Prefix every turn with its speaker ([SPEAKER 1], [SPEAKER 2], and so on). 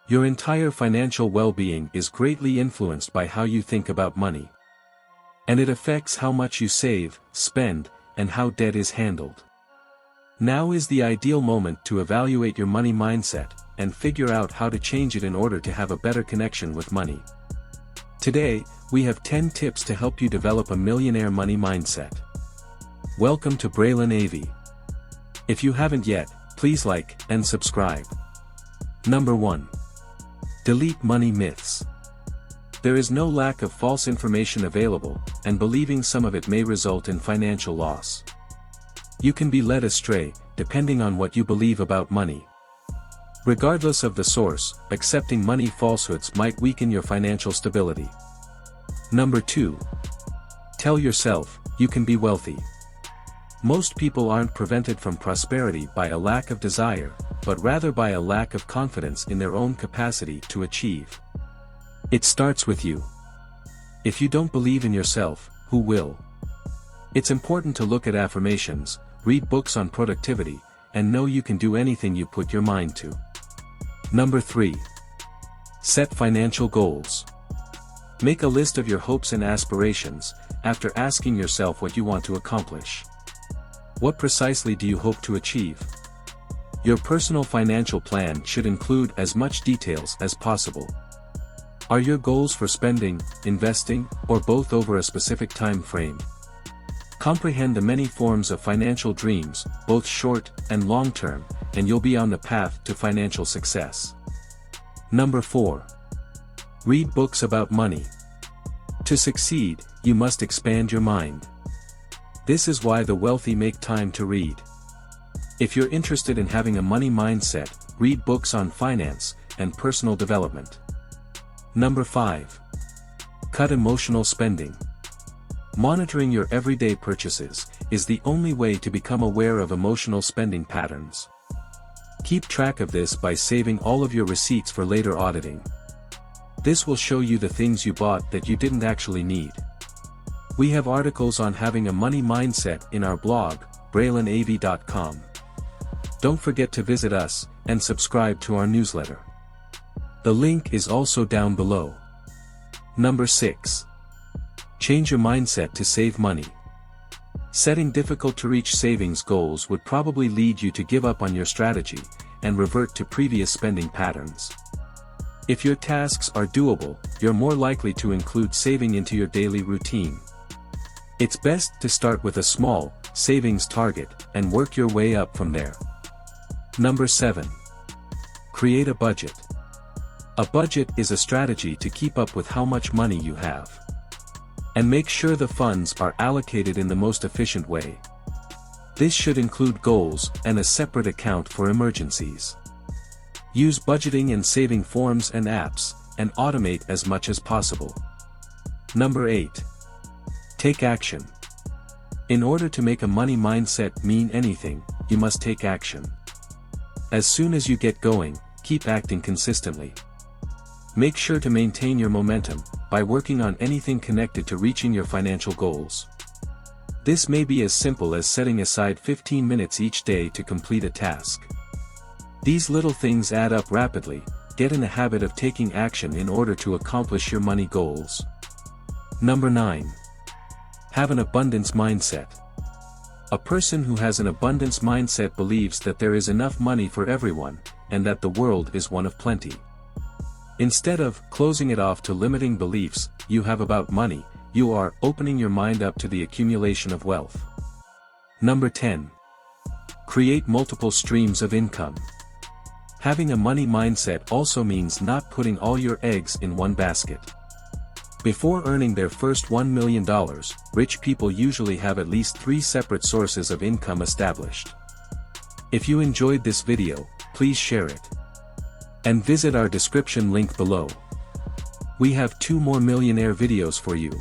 [SPEAKER 1] Your entire financial well-being is greatly influenced by how you think about money. And it affects how much you save, spend, and how debt is handled. Now is the ideal moment to evaluate your money mindset, and figure out how to change it in order to have a better connection with money. Today, we have 10 tips to help you develop a millionaire money mindset. Welcome to Braylen AV. If you haven't yet, please like and subscribe. Number 1. Delete money myths. There is no lack of false information available, and believing some of it may result in financial loss. You can be led astray, depending on what you believe about money. Regardless of the source, accepting money falsehoods might weaken your financial stability. Number 2. Tell yourself, you can be wealthy. Most people aren't prevented from prosperity by a lack of desire, but rather by a lack of confidence in their own capacity to achieve. It starts with you. If you don't believe in yourself, who will? It's important to look at affirmations, read books on productivity, and know you can do anything you put your mind to. Number 3. Set financial goals. Make a list of your hopes and aspirations, after asking yourself what you want to accomplish. What precisely do you hope to achieve? Your personal financial plan should include as much details as possible. Are your goals for spending, investing, or both over a specific time frame? Comprehend the many forms of financial dreams, both short and long-term, and you'll be on the path to financial success. Number 4. Read books about money. To succeed, you must expand your mind. This is why the wealthy make time to read. If you're interested in having a money mindset, read books on finance and personal development. Number 5. Cut emotional spending. Monitoring your everyday purchases is the only way to become aware of emotional spending patterns. Keep track of this by saving all of your receipts for later auditing. This will show you the things you bought that you didn't actually need. We have articles on having a money mindset in our blog, braylenav.com. Don't forget to visit us, and subscribe to our newsletter. The link is also down below. Number 6. Change your mindset to save money. Setting difficult-to-reach savings goals would probably lead you to give up on your strategy, and revert to previous spending patterns. If your tasks are doable, you're more likely to include saving into your daily routine. It's best to start with a small, savings target, and work your way up from there. Number 7. Create a budget. A budget is a strategy to keep up with how much money you have. And make sure the funds are allocated in the most efficient way. This should include goals and a separate account for emergencies. Use budgeting and saving forms and apps, and automate as much as possible. Number 8. Take action. In order to make a money mindset mean anything, you must take action. As soon as you get going, keep acting consistently. Make sure to maintain your momentum by working on anything connected to reaching your financial goals. This may be as simple as setting aside 15 minutes each day to complete a task. These little things add up rapidly. Get in the habit of taking action in order to accomplish your money goals. Number 9. Have an abundance mindset. A person who has an abundance mindset believes that there is enough money for everyone, and that the world is one of plenty. Instead of closing it off to limiting beliefs you have about money, you are opening your mind up to the accumulation of wealth. Number 10. Create multiple streams of income. Having a money mindset also means not putting all your eggs in one basket. Before earning their first $1 million, rich people usually have at least 3 separate sources of income established. If you enjoyed this video, please share it. And visit our description link below. We have 2 more millionaire videos for you.